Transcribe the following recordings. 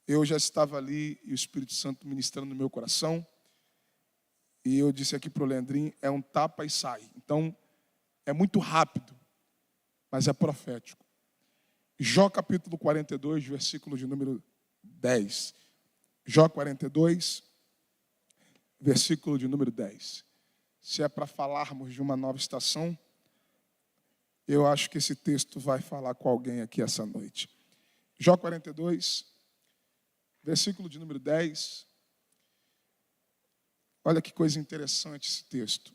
Eu já estava ali e o Espírito Santo ministrando no meu coração. E eu disse aqui para o Leandrinho, é um tapa e sai. Então, é muito rápido, mas é profético. Jó capítulo 42, versículo de número 10. Jó 42, versículo de número 10. Se é para falarmos de uma nova estação, eu acho que esse texto vai falar com alguém aqui essa noite. Jó 42, versículo de número 10. Olha que coisa interessante esse texto.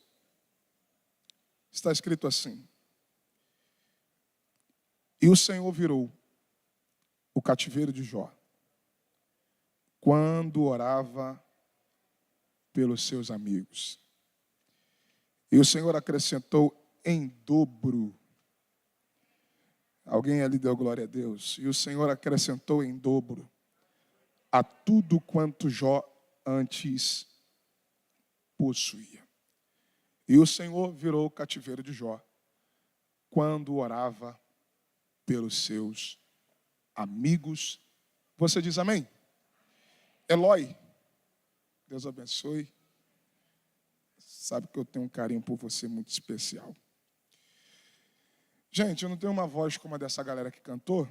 Está escrito assim: e o Senhor virou o cativeiro de Jó, quando orava pelos seus amigos. E o Senhor acrescentou em dobro. Alguém ali deu glória a Deus. E o Senhor acrescentou em dobro a tudo quanto Jó antes possuía. E o Senhor virou o cativeiro de Jó, quando orava pelos seus amigos. Você diz amém? Eloi, Deus abençoe. Sabe que eu tenho um carinho por você muito especial. Gente, eu não tenho uma voz como a dessa galera que cantou.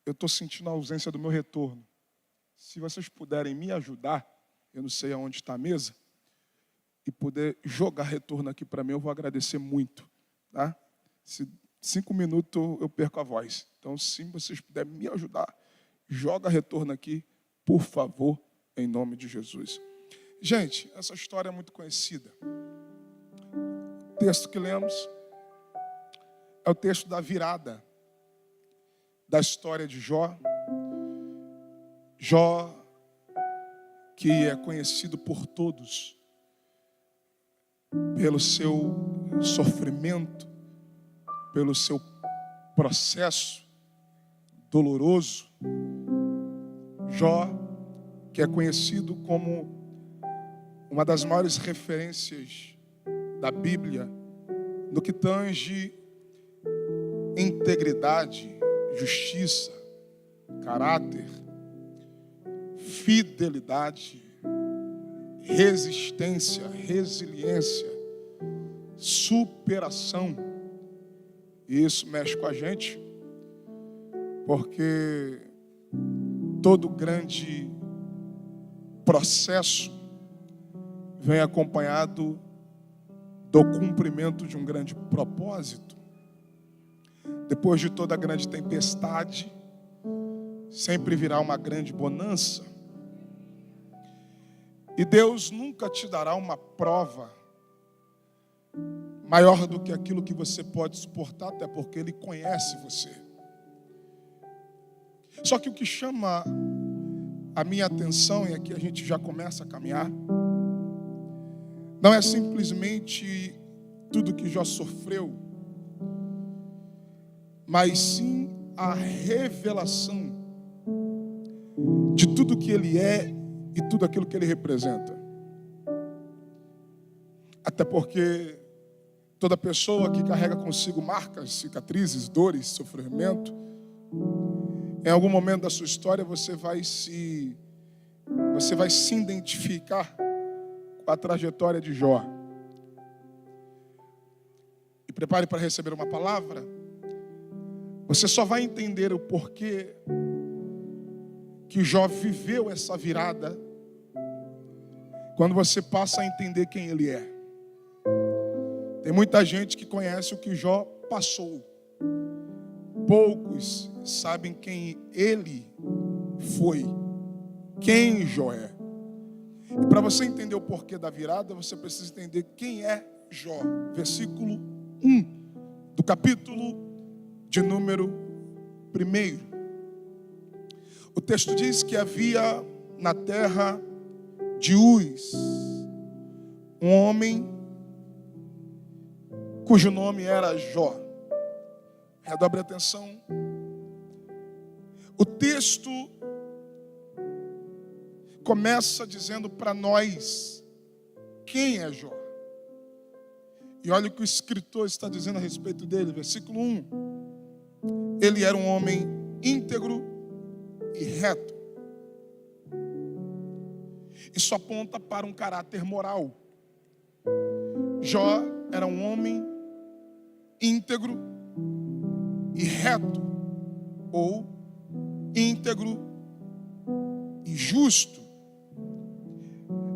Eu estou sentindo a ausência do meu retorno. Se vocês puderem me ajudar, eu não sei aonde está a mesa, e poder jogar retorno aqui para mim, eu vou agradecer muito. Tá? 5 minutos eu perco a voz. Então, se vocês puderem me ajudar, joga retorno aqui, por favor, em nome de Jesus. Gente, essa história é muito conhecida. O texto que lemos é o texto da virada da história de Jó. Jó, que é conhecido por todos pelo seu sofrimento, pelo seu processo doloroso. Jó, que é conhecido como uma das maiores referências da Bíblia no que tange integridade, justiça, caráter, fidelidade, resistência, resiliência, superação. E isso mexe com a gente, porque todo grande processo vem acompanhado do cumprimento de um grande propósito. Depois de toda grande tempestade, sempre virá uma grande bonança. E Deus nunca te dará uma prova maior do que aquilo que você pode suportar, até porque Ele conhece você. Só que o que chama a minha atenção, e aqui a gente já começa a caminhar, não é simplesmente tudo que Jó sofreu, mas sim a revelação de tudo que ele é e tudo aquilo que ele representa. Até porque toda pessoa que carrega consigo marcas, cicatrizes, dores, sofrimento, em algum momento da sua história você vai se identificar com a trajetória de Jó. E prepare para receber uma palavra. Você só vai entender o porquê que Jó viveu essa virada quando você passa a entender quem ele é. Tem muita gente que conhece o que Jó passou. Poucos sabem quem ele foi, quem Jó é. E para você entender o porquê da virada, você precisa entender quem é Jó. Versículo 1 do capítulo de número 1. O texto diz que havia na terra de Uz um homem cujo nome era Jó. Redobre a atenção. O texto começa dizendo para nós quem é Jó. E olha o que o escritor está dizendo a respeito dele, versículo 1. Ele era um homem íntegro e reto, Isso aponta para um caráter moral. Jó era um homem íntegro e reto, ou íntegro e justo.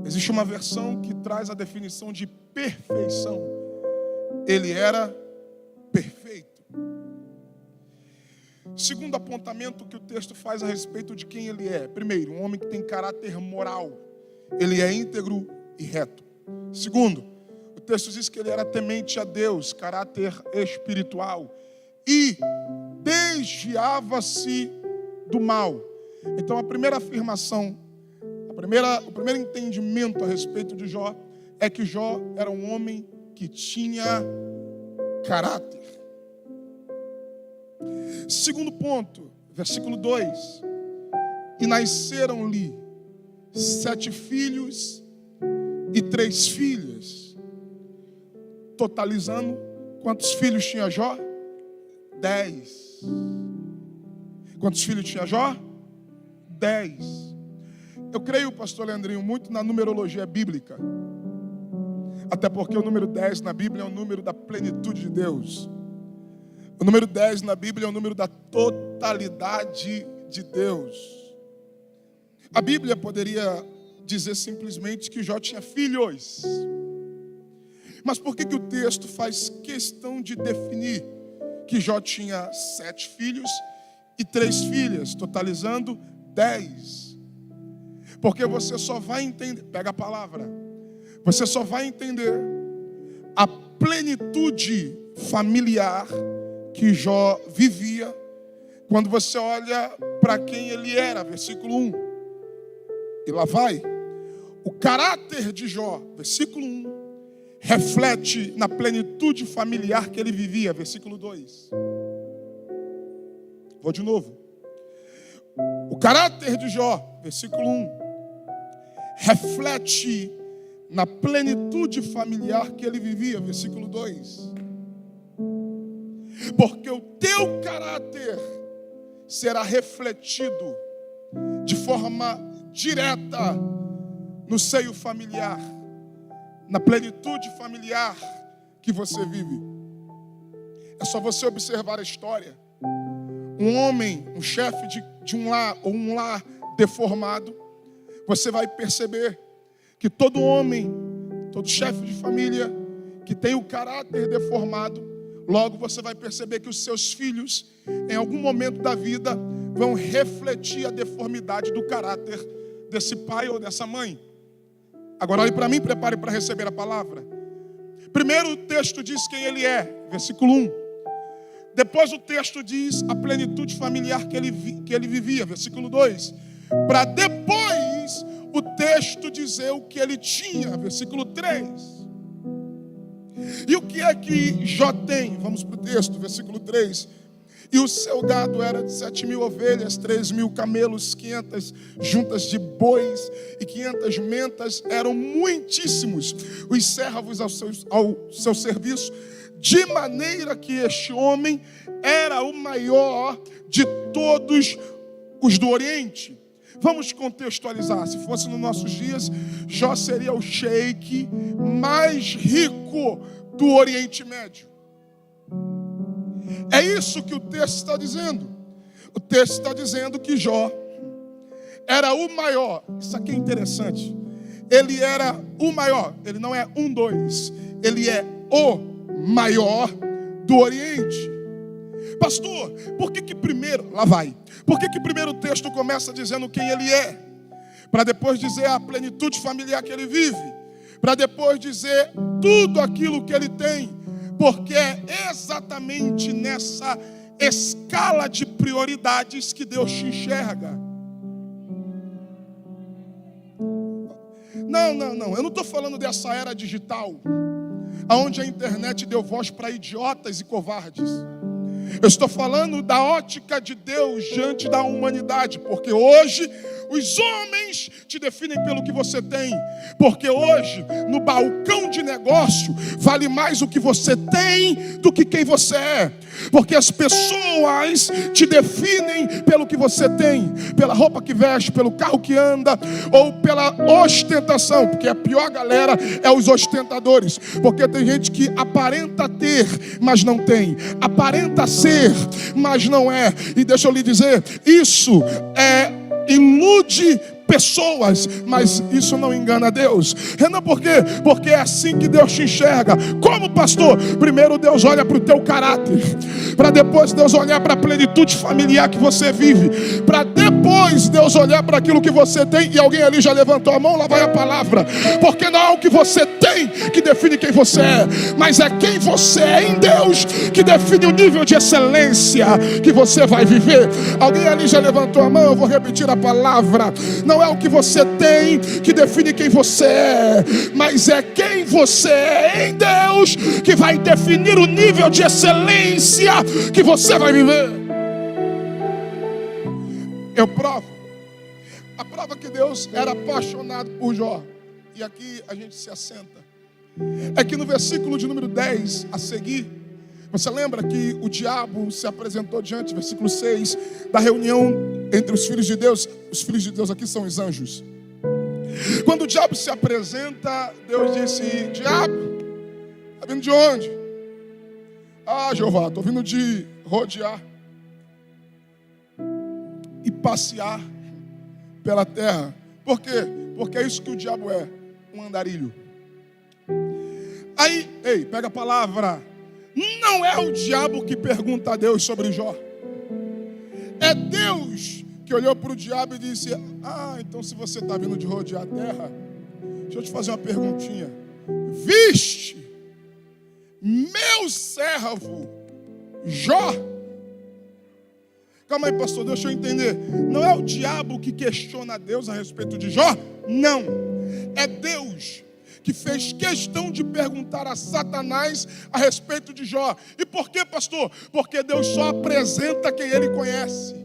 Existe uma versão que traz a definição de perfeição. Ele era perfeito. Segundo apontamento que o texto faz a respeito de quem ele é. Primeiro, um homem que tem caráter moral. Ele é íntegro e reto. Segundo, o texto diz que ele era temente a Deus, caráter espiritual. E desviava-se do mal. Então a primeira afirmação, o primeiro entendimento a respeito de Jó é que Jó era um homem que tinha caráter. Segundo ponto, versículo 2: e nasceram-lhe 7 filhos e 3 filhas, totalizando, quantos filhos tinha Jó? 10. Quantos filhos tinha Jó? 10. Eu creio, pastor Leandrinho, muito na numerologia bíblica. Até porque o número 10 na Bíblia é o número da plenitude de Deus. O número 10 na Bíblia é o número da totalidade de Deus. A Bíblia poderia dizer simplesmente que Jó tinha filhos. Mas por que o texto faz questão de definir que Jó tinha 7 filhos e 3 filhas, totalizando 10? Porque você só vai entender, pega a palavra, você só vai entender a plenitude familiar que Jó vivia quando você olha para quem ele era, versículo 1. E lá vai. O caráter de Jó, versículo 1, reflete na plenitude familiar que ele vivia, versículo 2. Vou de novo. O caráter de Jó, versículo 1, reflete na plenitude familiar que ele vivia, versículo 2. Porque o teu caráter será refletido de forma direta no seio familiar, na plenitude familiar que você vive. É só você observar a história. Um homem, um chefe de um lar, ou um lar deformado, você vai perceber que todo homem, todo chefe de família que tem o caráter deformado, logo você vai perceber que os seus filhos, em algum momento da vida, vão refletir a deformidade do caráter desse pai ou dessa mãe. Agora olhe para mim, prepare para receber a palavra. Primeiro o texto diz quem ele é, versículo 1. Depois o texto diz a plenitude familiar que ele vivia, versículo 2. Para depois o texto dizer o que ele tinha, versículo 3. E o que é que Jó tem? Vamos para o texto, versículo 3. E o seu gado era de 7.000 ovelhas, 3.000 camelos, 500 juntas de bois e 500 mentas, eram muitíssimos os servos ao seu serviço, de maneira que este homem era o maior de todos os do Oriente. Vamos contextualizar. Se fosse nos nossos dias, Jó seria o sheik mais rico do Oriente Médio. É isso que o texto está dizendo. O texto está dizendo que Jó era o maior. Isso aqui é interessante. Ele era o maior. Ele não é 1, 2. Ele é o maior do Oriente. Pastor, por que primeiro... Lá vai. Por que primeiro o texto começa dizendo quem ele é? Para depois dizer a plenitude familiar que ele vive. Para depois dizer tudo aquilo que ele tem. Porque é exatamente nessa escala de prioridades que Deus te enxerga. Não. Eu não estou falando dessa era digital, onde a internet deu voz para idiotas e covardes. Eu estou falando da ótica de Deus diante da humanidade. Porque hoje os homens te definem pelo que você tem. Porque hoje, no balcão de negócio, vale mais o que você tem do que quem você é. Porque as pessoas te definem pelo que você tem, pela roupa que veste, pelo carro que anda, ou pela ostentação. Porque a pior galera é os ostentadores. Porque tem gente que aparenta ter, mas não tem. Aparenta ser, mas não é. E deixa eu lhe dizer, isso ilude pessoas, mas isso não engana Deus. Renan, por quê? Porque é assim que Deus te enxerga. Como, pastor? Primeiro Deus olha para o teu caráter, para depois Deus olhar para a plenitude familiar que você vive, para depois Deus olhar para aquilo que você tem. E alguém ali já levantou a mão, lá vai a palavra. Porque não é o que você tem que define quem você é, mas é quem você é em Deus que define o nível de excelência que você vai viver. Alguém ali já levantou a mão, eu vou repetir a palavra. Não é o que você tem que define quem você é, mas é quem você é em Deus que vai definir o nível de excelência que você vai viver. Eu provo. A prova que Deus era apaixonado por Jó. E aqui a gente se assenta. É que no versículo de número 10 a seguir, você lembra que o diabo se apresentou diante, versículo 6, da reunião entre os filhos de Deus. Os filhos de Deus aqui são os anjos. Quando o diabo se apresenta, Deus disse: diabo, está vindo de onde? Ah, Jeová, estou vindo de rodear e passear pela terra. Por quê? Porque é isso que o diabo é, um andarilho. Aí, pega a palavra. Não é o diabo que pergunta a Deus sobre Jó. É Deus que olhou para o diabo e disse: ah, então se você está vindo de rodear a terra, deixa eu te fazer uma perguntinha. Viste meu servo Jó? Calma aí, pastor, deixa eu entender. Não é o diabo que questiona a Deus a respeito de Jó? Não. É Deus que fez questão de perguntar a Satanás a respeito de Jó. E por quê, pastor? Porque Deus só apresenta quem ele conhece.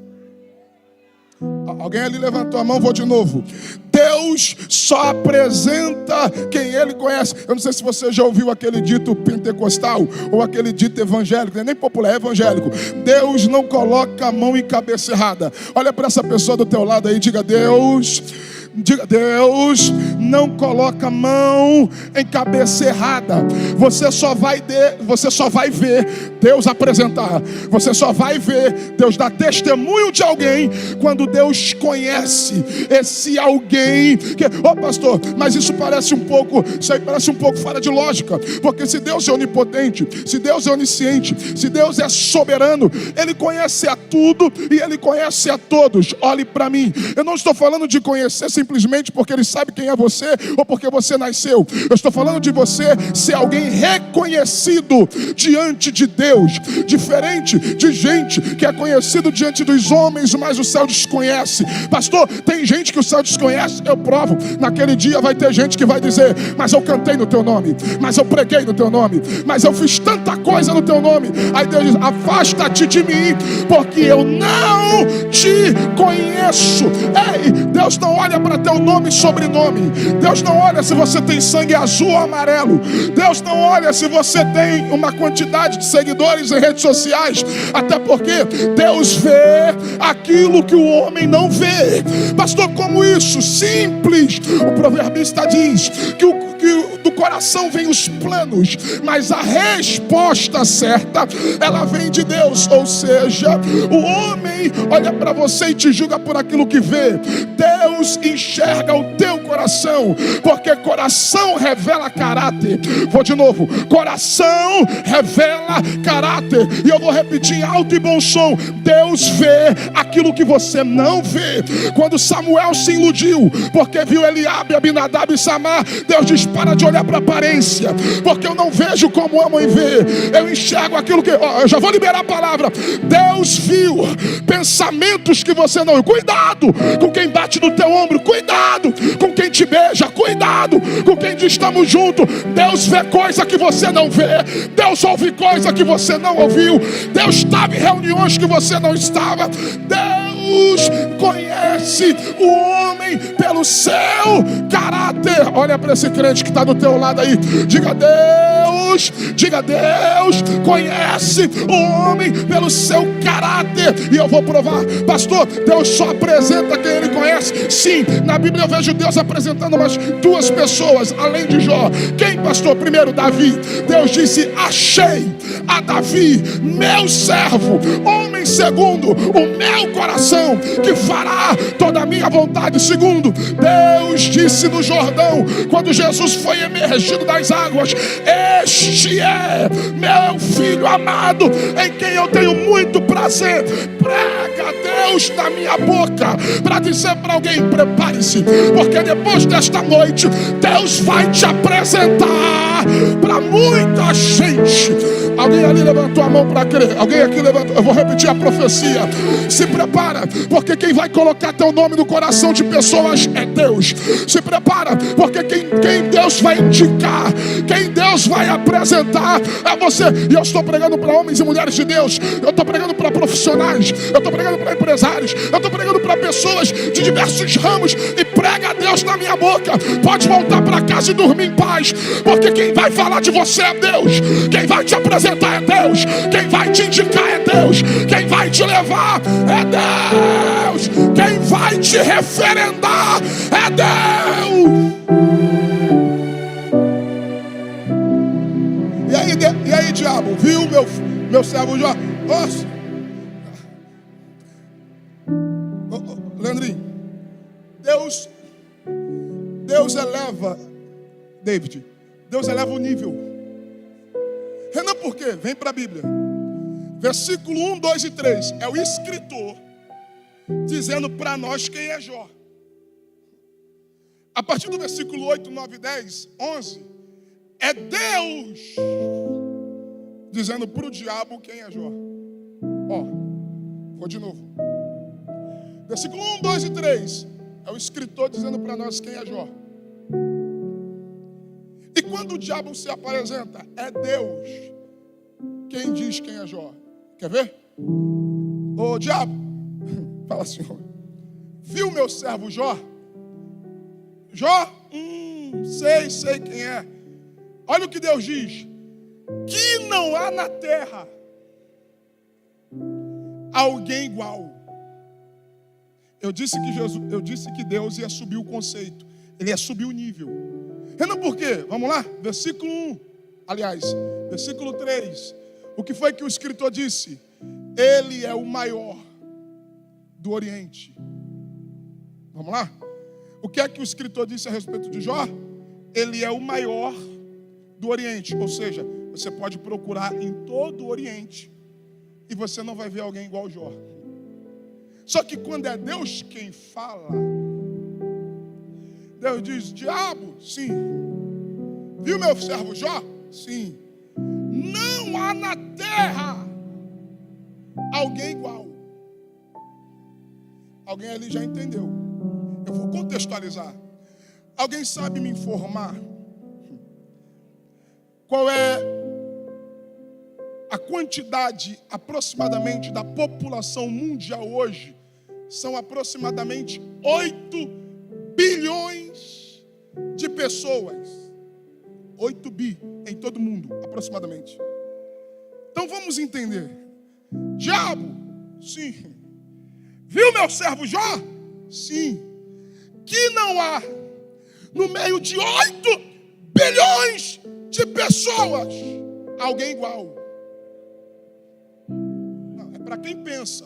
Alguém ali levantou a mão, vou de novo. Deus só apresenta quem ele conhece. Eu não sei se você já ouviu aquele dito pentecostal ou aquele dito evangélico, nem popular, é evangélico. Deus não coloca a mão em cabeça errada. Olha para essa pessoa do teu lado aí e diga: Deus não coloca a mão em cabeça errada. Você só vai ver Deus apresentar. Você só vai ver Deus dar testemunho de alguém quando Deus conhece esse alguém. Pastor, mas isso parece um pouco fora de lógica. Porque se Deus é onipotente, se Deus é onisciente, se Deus é soberano, Ele conhece a tudo e Ele conhece a todos. Olhe para mim, eu não estou falando de conhecer simplesmente porque Ele sabe quem é você ou porque você nasceu. Eu estou falando de você ser alguém reconhecido diante de Deus, diferente de gente que é conhecido diante dos homens, mas o céu desconhece. Pastor, tem gente que o céu desconhece. Eu provo. Naquele dia vai ter gente que vai dizer: mas eu cantei no teu nome, mas eu preguei no teu nome, mas eu fiz tanta coisa no teu nome. Aí Deus diz: afasta-te de mim, porque eu não te conheço. Ei, Deus não olha para teu nome e sobrenome. Deus não olha se você tem sangue azul ou amarelo. Deus não olha se você tem uma quantidade de seguidores em redes sociais. Até porque Deus vê aquilo que o homem não vê. Pastor, como isso? Simples. O proverbista diz que do coração vem os planos, mas a resposta certa, ela vem de Deus. Ou seja, o homem olha para você e te julga por aquilo que vê. Deus enxerga o teu coração, porque coração revela caráter. Vou de novo: coração revela caráter. E eu vou repetir em alto e bom som: Deus vê aquilo que você não vê. Quando Samuel se iludiu porque viu Eliabe, Abinadab e Samar, Deus diz: para de olhar para a aparência, porque eu não vejo como a mãe vê, eu enxergo aquilo que... eu já vou liberar a palavra. Deus viu pensamentos que você não... Cuidado com quem bate no teu ombro, cuidado com quem te beija, cuidado com quem diz estamos juntos. Deus vê coisa que você não vê, Deus ouve coisa que você não ouviu, Deus estava em reuniões que você não estava. Deus Deus conhece o homem pelo seu caráter. Olha para esse crente que está do teu lado aí. Diga: Deus conhece o homem pelo seu caráter. E eu vou provar, pastor, Deus só apresenta quem Ele conhece? Sim, na Bíblia eu vejo Deus apresentando mais duas pessoas, além de Jó. Quem, pastor? Primeiro, Davi. Deus disse: achei a Davi, meu servo, homem segundo o meu coração, que fará toda a minha vontade. Segundo, Deus disse no Jordão, quando Jesus foi emergido das águas: este é meu filho amado, em quem eu tenho muito prazer. Prega Deus na minha boca para dizer para alguém: prepare-se, porque depois desta noite Deus vai te apresentar para muita gente. Alguém ali levantou a mão para crer? Alguém aqui levantou? Eu vou repetir a profecia. Se prepara, porque quem vai colocar teu nome no coração de pessoas é Deus. Se prepara, porque quem Deus vai indicar, quem Deus vai apresentar é você. E eu estou pregando para homens e mulheres de Deus. Eu estou pregando para profissionais. Eu estou pregando para empresários. Eu estou pregando para pessoas de diversos ramos. E prega a Deus na minha boca. Pode voltar para casa e dormir em paz, porque quem vai falar de você é Deus. Quem vai te apresentar é Deus. Quem vai te indicar é Deus. Quem vai te levar é Deus. Quem vai te referendar é Deus. E aí, diabo, viu meu servo Jó? Leandrinho, Deus eleva, David, Deus eleva o nível. Renan, por quê? Vem para a Bíblia. Versículo 1, 2 e 3. É o escritor dizendo para nós quem é Jó. A partir do versículo 8, 9, 10, 11, é Deus dizendo para o diabo quem é Jó. Vou de novo. Versículo 1, 2 e 3. É o escritor dizendo para nós quem é Jó. E quando o diabo se apresenta, é Deus quem diz quem é Jó. Quer ver? Ô diabo, fala assim: viu meu servo Jó? Jó? Sei quem é. Olha o que Deus diz: que não há na terra alguém igual. Eu disse que Deus ia subir o conceito. Ele ia subir o nível. Renan, por quê? Vamos lá? Versículo 1. Aliás, versículo 3. O que foi que o escritor disse? Ele é o maior do Oriente. Vamos lá? O que é que o escritor disse a respeito de Jó? Ele é o maior do Oriente. Ou seja, você pode procurar em todo o Oriente e você não vai ver alguém igual a Jó. Só que quando é Deus quem fala, Deus diz: diabo, sim. Viu meu servo Jó? Sim. Não há na terra alguém igual. Alguém ali já entendeu. Eu vou contextualizar. Alguém sabe me informar qual é a quantidade aproximadamente da população mundial hoje? São aproximadamente 8 bilhões de pessoas. 8 bi em todo mundo, aproximadamente. Então vamos entender. Diabo, sim. Viu meu servo Jó? Sim. Que não há no meio de 8 bilhões de pessoas alguém igual. Não, é para quem pensa.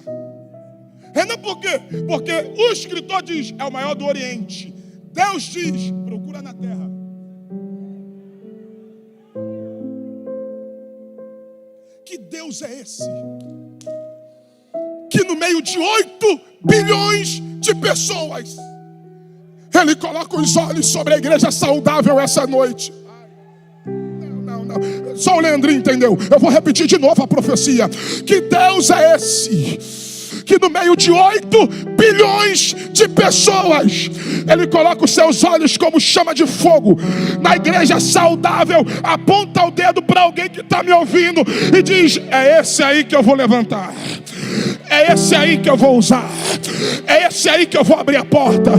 Renan, por quê? Porque o escritor diz: é o maior do Oriente. Deus diz: procura na terra. Que Deus é esse? Que no meio de 8 bilhões de pessoas, Ele coloca os olhos sobre a igreja saudável essa noite. Só o Leandrinho entendeu. Eu vou repetir de novo a profecia. Que Deus é esse que no meio de 8 bilhões de pessoas, Ele coloca os seus olhos como chama de fogo. Na igreja saudável, aponta o dedo para alguém que está me ouvindo e diz: é esse aí que eu vou levantar, é esse aí que eu vou usar, é esse aí que eu vou abrir a porta,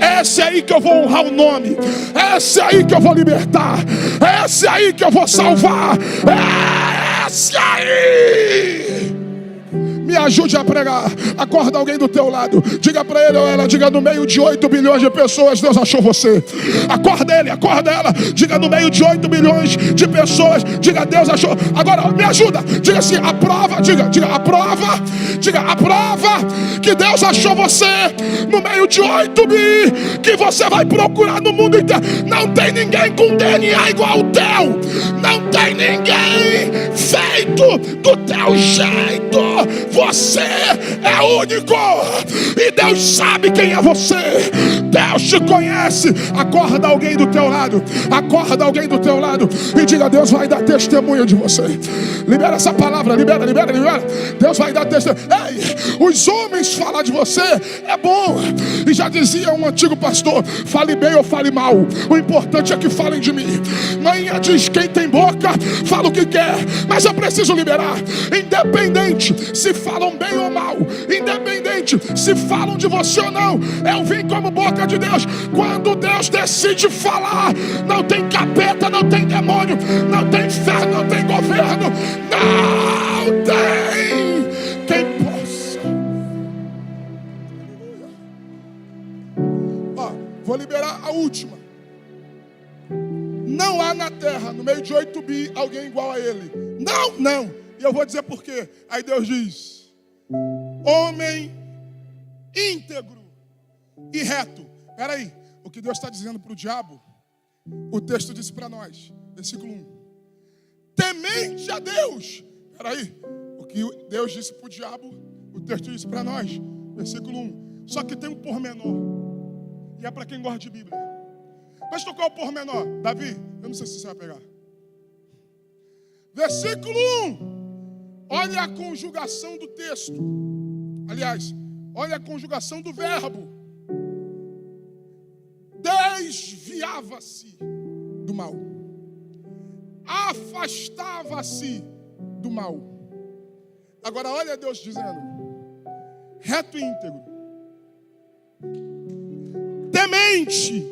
é esse aí que eu vou honrar o nome, é esse aí que eu vou libertar, é esse aí que eu vou salvar, é esse aí. Me ajude a pregar. Acorda alguém do teu lado. Diga para ele ou ela. Diga: no meio de 8 bilhões de pessoas, Deus achou você. Acorda ele, acorda ela. Diga: no meio de 8 bilhões de pessoas, diga: Deus achou. Agora me ajuda. Diga assim: a prova. Diga a prova. Diga: a prova que Deus achou você no meio de 8 bi, que você vai procurar no mundo inteiro. Não tem ninguém com DNA igual ao teu. Não tem ninguém feito do teu jeito. Você é único e Deus sabe quem é você. Deus te conhece. Acorda alguém do teu lado. Acorda alguém do teu lado e diga: Deus vai dar testemunho de você. Libera essa palavra, libera. Deus vai dar testemunho. Ei, os homens falar de você é bom. E já dizia um antigo pastor: fale bem ou fale mal, o importante é que falem de mim. Manhã diz: quem tem boca fala o que quer, mas eu preciso liberar. Independente se falam bem ou mal, independente se falam de você ou não, eu vim como boca de Deus. Quando Deus decide falar, não tem capeta, não tem demônio, não tem inferno, não tem governo, não tem quem possa. Ó, vou liberar a última. Não há na terra, no meio de 8 bi, alguém igual a ele. Não. E eu vou dizer por quê. Aí Deus diz: homem íntegro e reto. Espera aí, o que Deus está dizendo para o diabo, o texto disse para nós, versículo 1: temente a Deus. Espera aí, o que Deus disse para o diabo, o texto disse para nós, versículo 1. Só que tem um pormenor, e é para quem gosta de Bíblia. Mas qual é o pormenor? Davi, eu não sei se você vai pegar. Versículo 1. Olha a conjugação do texto. Aliás, olha a conjugação do verbo. Desviava-se do mal. Afastava-se do mal. Agora olha Deus dizendo: reto e íntegro, temente.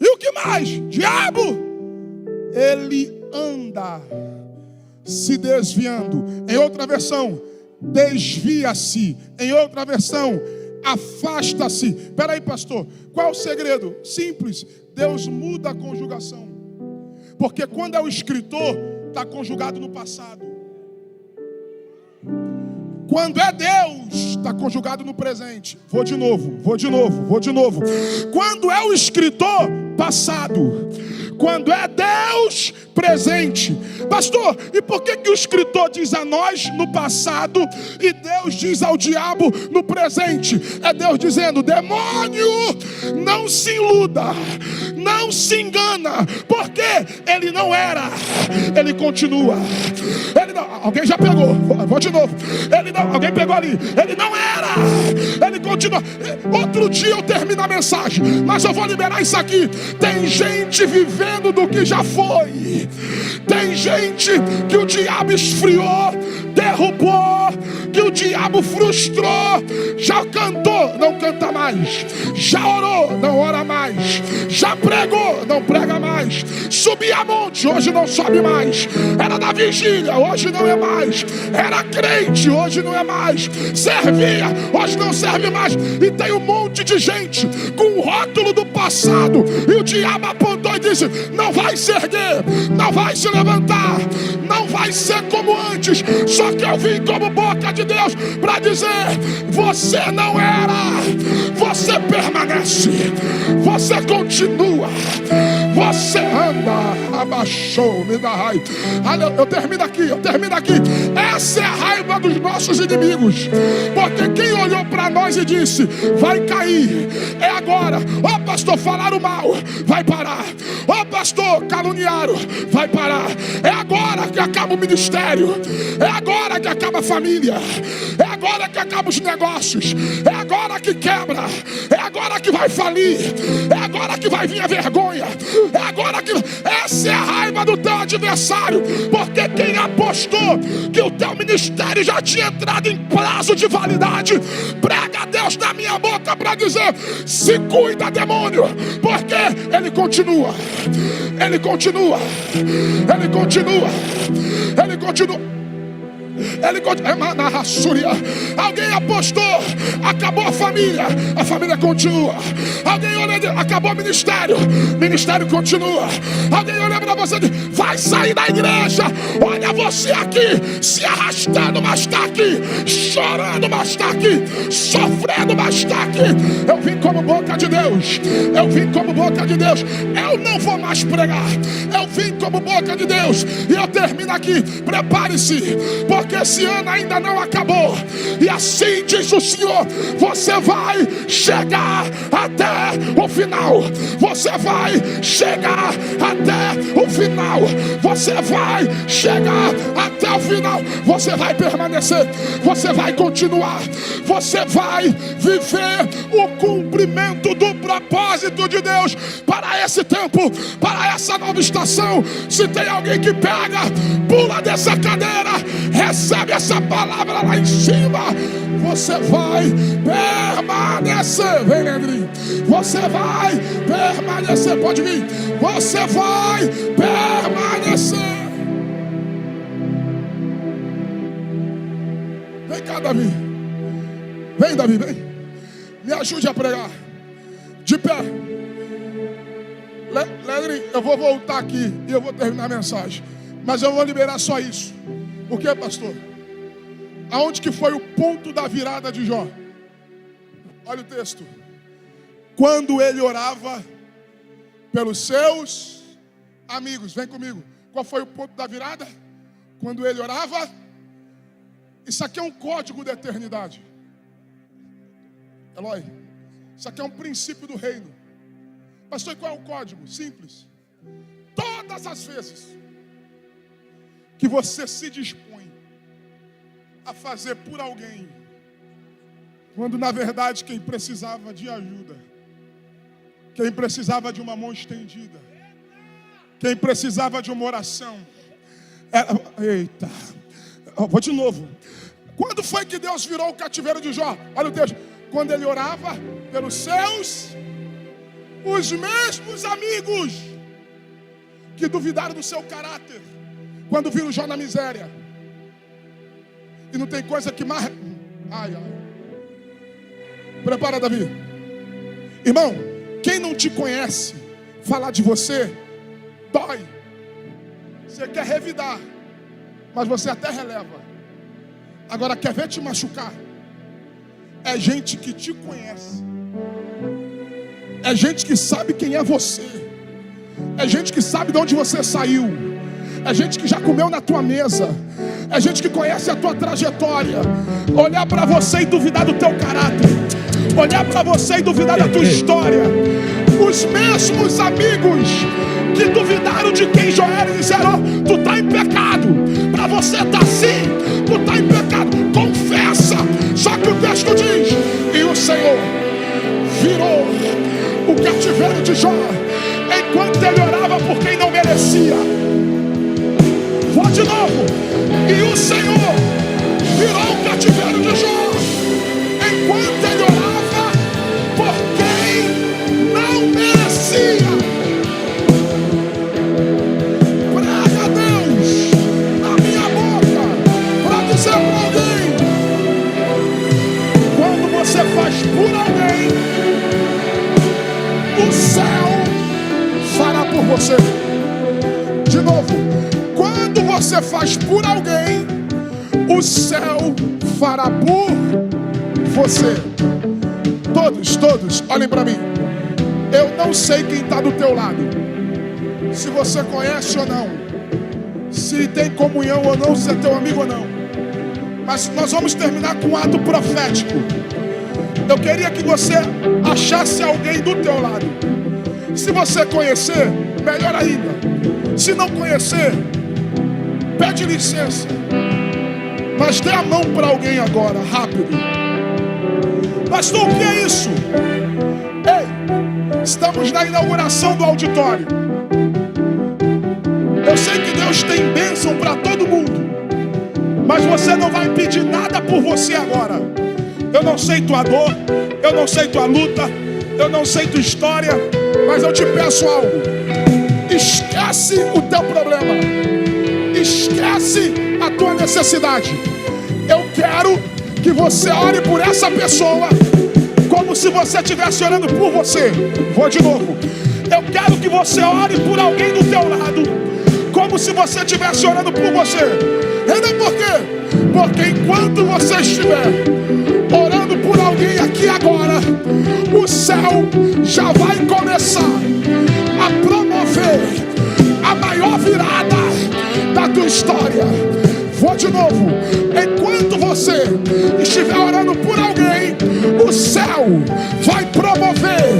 E o que mais? Diabo, ele anda se desviando. Em outra versão, desvia-se. Em outra versão, afasta-se. Espera aí, pastor, qual é o segredo? Simples, Deus muda a conjugação. Porque quando é o escritor, está conjugado no passado. Quando é Deus, está conjugado no presente. Vou de novo. Quando é o escritor, passado. Quando é Deus, presente. Pastor, e por que o escritor diz a nós no passado e Deus diz ao diabo no presente? É Deus dizendo: demônio, não se iluda, não se engana, porque ele não era, ele continua. Ele não, alguém já pegou, vou de novo. Ele não, alguém pegou ali. Ele não era, ele continua. Outro dia eu termino a mensagem, mas eu vou liberar isso aqui. Tem gente vivendo do que já foi. Tem gente que o diabo esfriou, derrubou, que o diabo frustrou. Já cantou, não canta mais. Já orou, não ora mais. Já pregou, não prega mais. Subia a monte, hoje não sobe mais. Era da vigília, hoje não é mais. Era crente, hoje não é mais. Servia, hoje não serve mais. E tem um monte de gente com o rótulo do passado. E o diabo apontou e disse: não vai se erguer, não vai se levantar, não vai ser como antes. Só que eu vim como boca de Deus para dizer: você não era, você permanece, você continua, você anda. Abaixou, me dá raiva. Eu termino aqui. Essa é a raiva dos nossos inimigos, porque quem olhou para nós e disse: vai cair, é agora. Ó, pastor, falaram mal, vai parar. Ó pastor, caluniaram. Vai parar. É agora que acaba o ministério. É agora que acaba a família. É agora que acaba os negócios. É agora que quebra. É agora que vai falir. É agora que vai vir a vergonha. É agora que... Essa é a raiva do teu adversário. Porque quem apostou que o teu ministério já tinha entrado em prazo de validade, prega a Deus na minha boca para dizer: se cuida, demônio. Porque ele continua. Ele continua. Ele continua. Ele continua. Ele continua. Alguém apostou, acabou a família continua. Alguém olha, acabou o ministério continua. Alguém olha para você e diz: vai sair da igreja. Olha você aqui, se arrastando, mas está aqui, chorando, mas está aqui, sofrendo, mas está aqui. Eu vim como boca de Deus. Eu vim como boca de Deus. Eu não vou mais pregar. Eu vim como boca de Deus. E eu termino aqui. Prepare-se, porque esse ano ainda não acabou. E assim diz o Senhor: você vai chegar até o final. Você vai chegar até o final. Você vai chegar até o final. Você vai permanecer. Você vai continuar. Você vai viver o cumprimento do propósito de Deus para esse tempo, para essa nova estação. Se tem alguém que pega, pula dessa cadeira, recebe essa palavra lá em cima. Você vai permanecer. Vem, Leandrinho. Você vai permanecer. Pode vir. Você vai permanecer. Vem cá, Davi. Vem, Davi, vem. Me ajude a pregar. De pé. Leandrinho, eu vou voltar aqui e eu vou terminar a mensagem. Mas eu vou liberar só isso. Por quê, pastor? Aonde que foi o ponto da virada de Jó? Olha o texto. Quando ele orava pelos seus amigos. Vem comigo. Qual foi o ponto da virada? Quando ele orava. Isso aqui é um código da eternidade. Eloy, isso aqui é um princípio do reino. Pastor, qual é o código? Simples. Todas as vezes que você se dispõe a fazer por alguém, quando na verdade quem precisava de ajuda, quem precisava de uma mão estendida, quem precisava de uma oração, eita, vou de novo. Quando foi que Deus virou o cativeiro de Jó? Olha o texto. Quando ele orava pelos seus, os mesmos amigos que duvidaram do seu caráter, quando viram Jó na miséria. E não tem coisa que mais... Ai. Prepara, Davi. Irmão, quem não te conhece, falar de você, dói. Você quer revidar, mas você até releva. Agora quer ver te machucar? É gente que te conhece. É gente que sabe quem é você. É gente que sabe de onde você saiu. É gente que já comeu na tua mesa. É gente que conhece a tua trajetória. Olhar para você e duvidar do teu caráter. Olhar para você e duvidar da tua história. Os mesmos amigos que duvidaram de quem Jó era e disseram: tu está em pecado. Para você estar assim, tu está em pecado. Confessa. Só que o texto diz: e o Senhor virou o cativeiro de Jó, enquanto ele orava por quem não merecia. Vou de novo. E o Senhor virou o cativeiro de Jó, enquanto ele orava por quem não merecia. Prega a Deus na minha boca para dizer para alguém: quando você faz por alguém, o céu fará por você. De novo. Quando você faz por alguém, o céu fará por você. Todos, olhem para mim. Eu não sei quem está do teu lado, se você conhece ou não, se tem comunhão ou não, se é teu amigo ou não. Mas nós vamos terminar com um ato profético. Eu queria que você achasse alguém do teu lado. Se você conhecer, melhor ainda, se não conhecer, pede licença, mas dê a mão para alguém agora, rápido. Pastor, o que é isso? Ei, estamos na inauguração do auditório. Eu sei que Deus tem bênção para todo mundo, mas você não vai pedir nada por você agora. Eu não sei tua dor, eu não sei tua luta, eu não sei tua história, mas eu te peço algo. Esquece o teu problema, esquece a tua necessidade. Eu quero que você ore por essa pessoa como se você estivesse orando por você. Vou de novo. Eu quero que você ore por alguém do teu lado como se você estivesse orando por você. Entendeu por quê? Porque enquanto você estiver orando por alguém aqui agora, o céu já vai começar a promover a maior virada da tua história. Vou de novo. Enquanto você estiver orando por alguém, o céu vai promover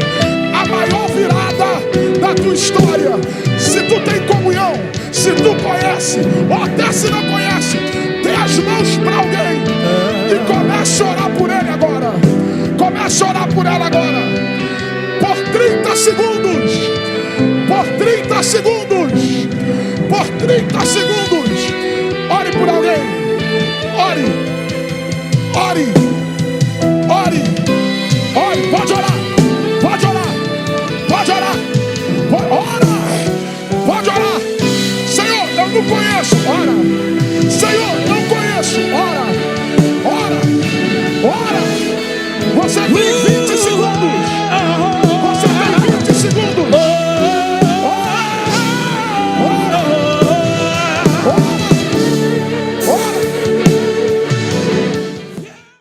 a maior virada da tua história. Se tu tem comunhão, se tu conhece, ou até se não conhece, dê as mãos para alguém e comece a orar por ele agora. Comece a orar por ela agora. Por 30 segundos. Por 30 segundos. Por 30 segundos. Ore por alguém. Ore. Ore. Ore. Ore. Pode orar. Pode orar. Pode orar. Ora. Pode orar. Senhor, eu não conheço. Ora.